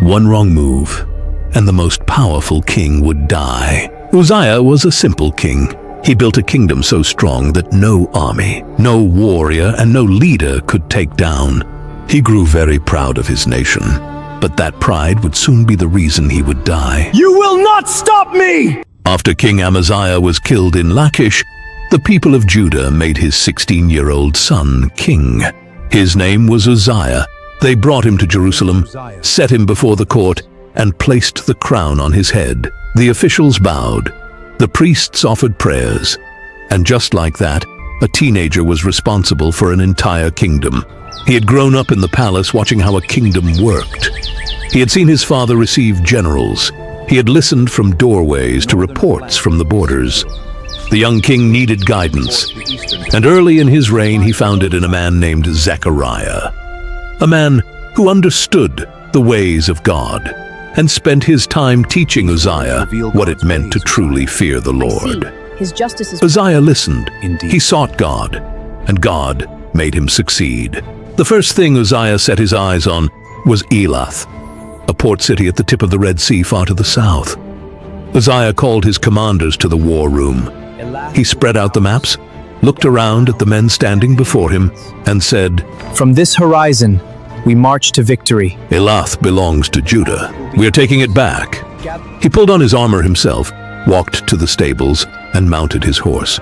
One wrong move, and the most powerful king would die. Uzziah was a simple king. He built a kingdom so strong that no army, no warrior, and no leader could take down. He grew very proud of his nation, but that pride would soon be the reason he would die. You will not stop me! After King Amaziah was killed in Lachish, the people of Judah made his 16-year-old son king. His name was Uzziah. They brought him to Jerusalem, set him before the court, and placed the crown on his head. The officials bowed. The priests offered prayers. And just like that, a teenager was responsible for an entire kingdom. He had grown up in the palace watching how a kingdom worked. He had seen his father receive generals. He had listened from doorways to reports from the borders. The young king needed guidance, and early in his reign he found it in a man named Zechariah, a man who understood the ways of God and spent his time teaching Uzziah what it meant to truly fear the Lord. Uzziah listened. He sought God, and God made him succeed. The first thing Uzziah set his eyes on was Elath, a port city at the tip of the Red Sea far to the south. Uzziah called his commanders to the war room. He spread out the maps, looked around at the men standing before him, and said, "From this horizon, we march to victory." "Elath belongs to Judah. We are taking it back." He pulled on his armor himself, walked to the stables, and mounted his horse.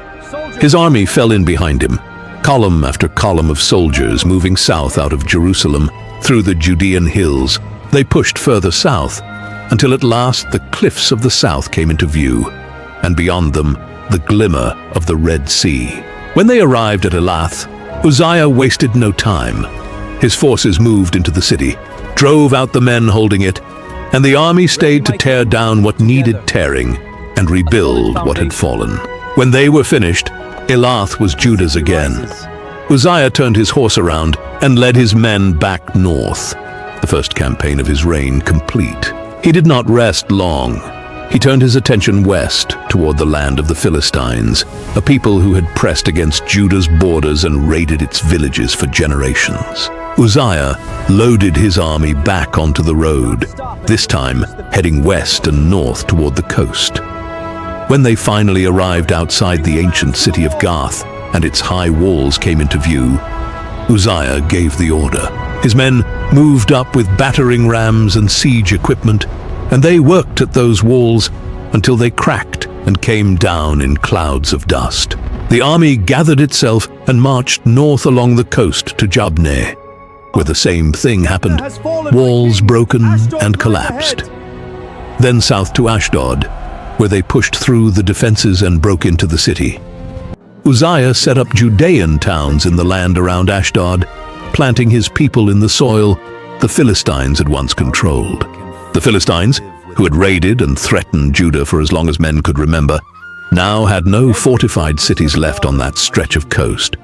His army fell in behind him, column after column of soldiers moving south out of Jerusalem through the Judean hills. They pushed further south, until at last the cliffs of the south came into view, and beyond them, the glimmer of the Red Sea. When they arrived at Elath, Uzziah wasted no time. His forces moved into the city, drove out the men holding it, and the army stayed to tear down what needed tearing and rebuild what had fallen. When they were finished, Elath was Judah's again. Uzziah turned his horse around and led his men back north, the first campaign of his reign complete. He did not rest long. He turned his attention west toward the land of the Philistines, a people who had pressed against Judah's borders and raided its villages for generations. Uzziah loaded his army back onto the road, this time heading west and north toward the coast. When they finally arrived outside the ancient city of Gath and its high walls came into view, Uzziah gave the order. His men moved up with battering rams and siege equipment, and they worked at those walls until they cracked and came down in clouds of dust. The army gathered itself and marched north along the coast to Jabneh, where the same thing happened, walls broken and collapsed. Then south to Ashdod, where they pushed through the defenses and broke into the city. Uzziah set up Judean towns in the land around Ashdod, planting his people in the soil the Philistines had once controlled. The Philistines, who had raided and threatened Judah for as long as men could remember, now had no fortified cities left on that stretch of coast.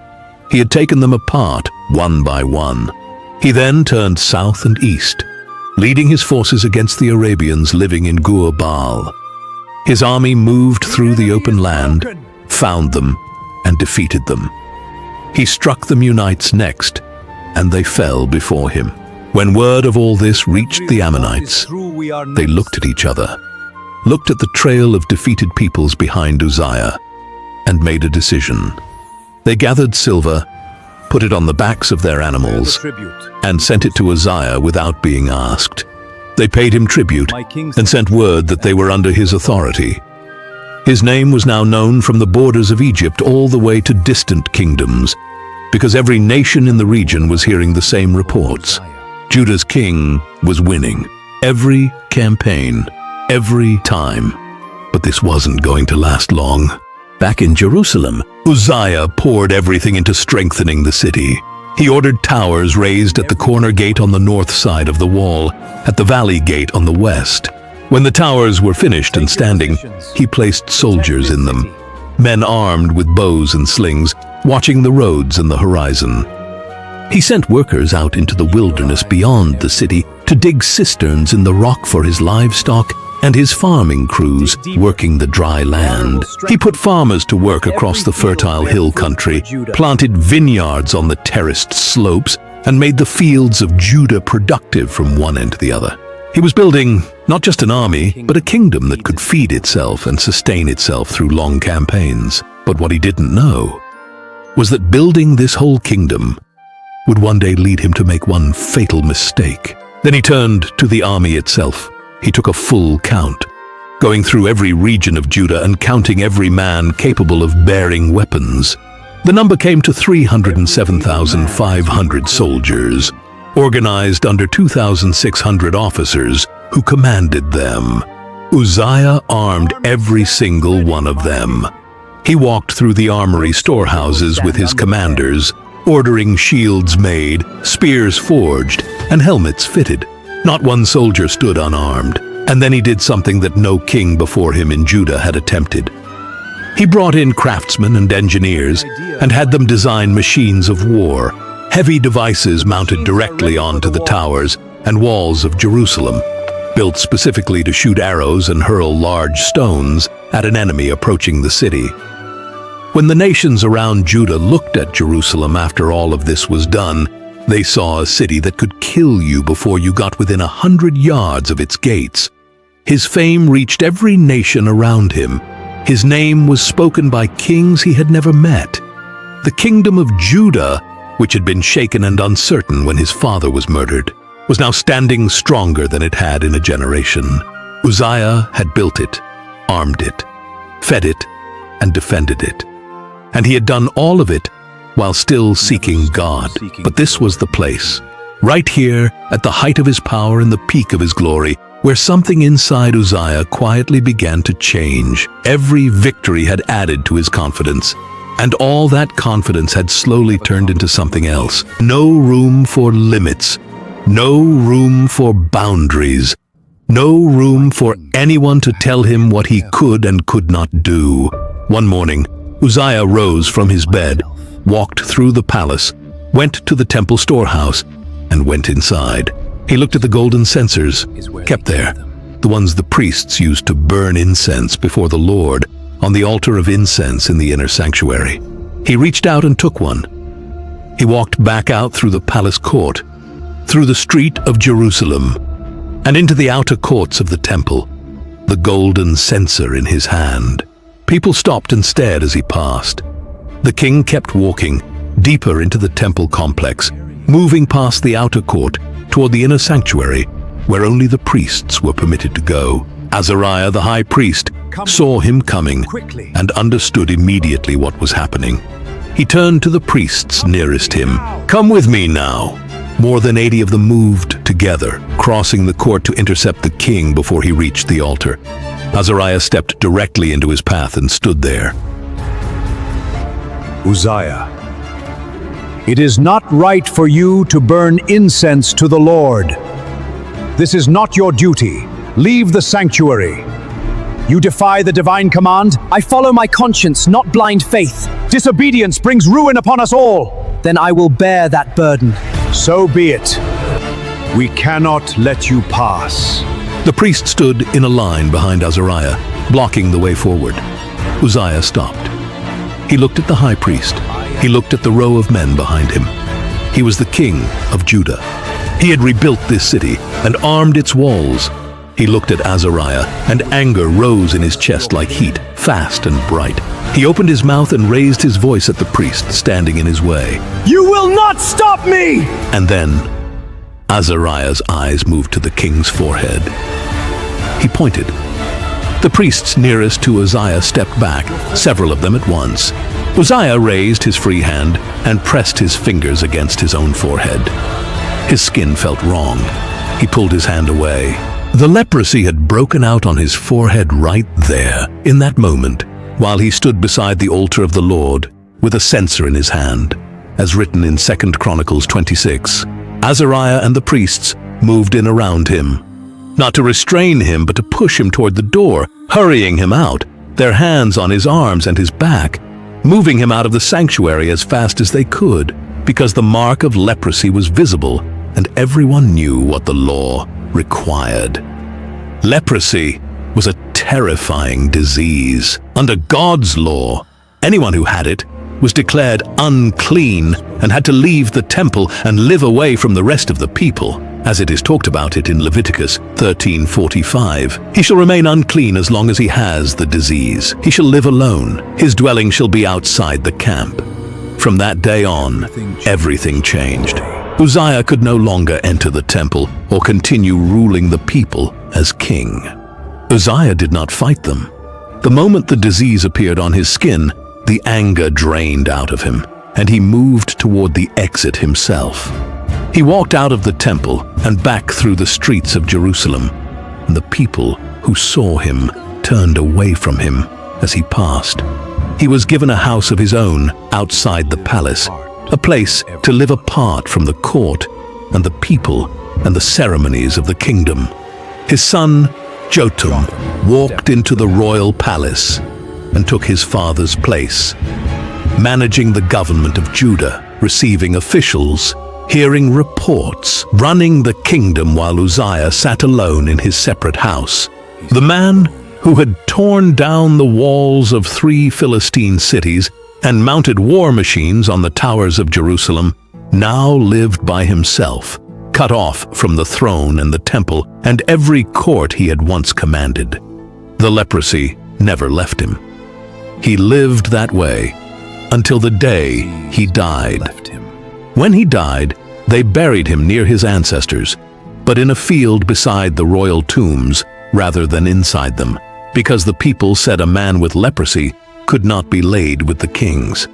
He had taken them apart, one by one. He then turned south and east, leading his forces against the Arabians living in Gur-Baal. His army moved through the open land, found them, and defeated them. He struck the Munites next, and they fell before him. When word of all this reached the Ammonites, they looked at each other, looked at the trail of defeated peoples behind Uzziah, and made a decision. They gathered silver, put it on the backs of their animals, and sent it to Uzziah without being asked. They paid him tribute and sent word that they were under his authority. His name was now known from the borders of Egypt all the way to distant kingdoms, because every nation in the region was hearing the same reports. Judah's king was winning every campaign, every time. But this wasn't going to last long. Back in Jerusalem, Uzziah poured everything into strengthening the city. He ordered towers raised at the corner gate on the north side of the wall, at the valley gate on the west. When the towers were finished and standing, he placed soldiers in them, men armed with bows and slings, watching the roads and the horizon. He sent workers out into the wilderness beyond the city to dig cisterns in the rock for his livestock and his farming crews working the dry land. He put farmers to work across the fertile hill country, planted vineyards on the terraced slopes, and made the fields of Judah productive from one end to the other. He was building not just an army, but a kingdom that could feed itself and sustain itself through long campaigns. But what he didn't know was that building this whole kingdom would one day lead him to make one fatal mistake. Then he turned to the army itself. He took a full count, going through every region of Judah and counting every man capable of bearing weapons. The number came to 307,500 soldiers, organized under 2,600 officers who commanded them. Uzziah armed every single one of them. He walked through the armory storehouses with his commanders, ordering shields made, spears forged, and helmets fitted. Not one soldier stood unarmed. And then he did something that no king before him in Judah had attempted. He brought in craftsmen and engineers and had them design machines of war, heavy devices mounted directly onto the towers and walls of Jerusalem, built specifically to shoot arrows and hurl large stones at an enemy approaching the city. When the nations around Judah looked at Jerusalem after all of this was done, they saw a city that could kill you before you got within 100 yards of its gates. His fame reached every nation around him. His name was spoken by kings he had never met. The kingdom of Judah, which had been shaken and uncertain when his father was murdered, was now standing stronger than it had in a generation. Uzziah had built it, armed it, fed it, and defended it. And he had done all of it while still seeking God. But this was the place, right here at the height of his power and the peak of his glory, where something inside Uzziah quietly began to change. Every victory had added to his confidence, and all that confidence had slowly turned into something else. No room for limits, no room for boundaries, no room for anyone to tell him what he could and could not do. One morning, Uzziah rose from his bed, walked through the palace, went to the temple storehouse, and went inside. He looked at the golden censers, kept there, the ones the priests used to burn incense before the Lord on the altar of incense in the inner sanctuary. He reached out and took one. He walked back out through the palace court, through the street of Jerusalem, and into the outer courts of the temple, the golden censer in his hand. People stopped and stared as he passed. The king kept walking, deeper into the temple complex, moving past the outer court toward the inner sanctuary, where only the priests were permitted to go. Azariah, the high priest, saw him coming and understood immediately what was happening. He turned to the priests nearest him. "Come with me now." More than 80 of them moved together, crossing the court to intercept the king before he reached the altar. Azariah stepped directly into his path and stood there. Uzziah, it is not right for you to burn incense to the Lord. This is not your duty. Leave the sanctuary. You defy the divine command? I follow my conscience, not blind faith. Disobedience brings ruin upon us all. Then I will bear that burden. So be it. We cannot let you pass. The priest stood in a line behind Azariah, blocking the way forward. Uzziah stopped. He looked at the high priest. He looked at the row of men behind him. He was the king of Judah. He had rebuilt this city and armed its walls. He looked at Azariah, and anger rose in his chest like heat, fast and bright. He opened his mouth and raised his voice at the priest standing in his way. You will not stop me! And then Azariah's eyes moved to the king's forehead. He pointed. The priests nearest to Uzziah stepped back, several of them at once. Uzziah raised his free hand and pressed his fingers against his own forehead. His skin felt wrong. He pulled his hand away. The leprosy had broken out on his forehead right there, in that moment, while he stood beside the altar of the Lord with a censer in his hand, as written in 2 Chronicles 26. Azariah and the priests moved in around him, not to restrain him, but to push him toward the door, hurrying him out, their hands on his arms and his back, moving him out of the sanctuary as fast as they could, because the mark of leprosy was visible and everyone knew what the law required. Leprosy was a terrifying disease. Under God's law, anyone who had it was declared unclean and had to leave the temple and live away from the rest of the people. as it is talked about it in Leviticus 13:45. He shall remain unclean as long as he has the disease. He shall live alone. His dwelling shall be outside the camp. From that day on, everything changed. Uzziah could no longer enter the temple or continue ruling the people as king. Uzziah did not fight them. The moment the disease appeared on his skin, the anger drained out of him, and he moved toward the exit himself. He walked out of the temple and back through the streets of Jerusalem, and the people who saw him turned away from him as he passed. He was given a house of his own outside the palace, a place to live apart from the court and the people and the ceremonies of the kingdom. His son, Jotham, walked into the royal palace and took his father's place, managing the government of Judah, receiving officials, hearing reports, running the kingdom while Uzziah sat alone in his separate house. The man who had torn down the walls of 3 Philistine cities and mounted war machines on the towers of Jerusalem now lived by himself, cut off from the throne and the temple and every court he had once commanded. The leprosy never left him. He lived that way until the day he died. When he died, they buried him near his ancestors, but in a field beside the royal tombs rather than inside them, because the people said a man with leprosy could not be laid with the kings.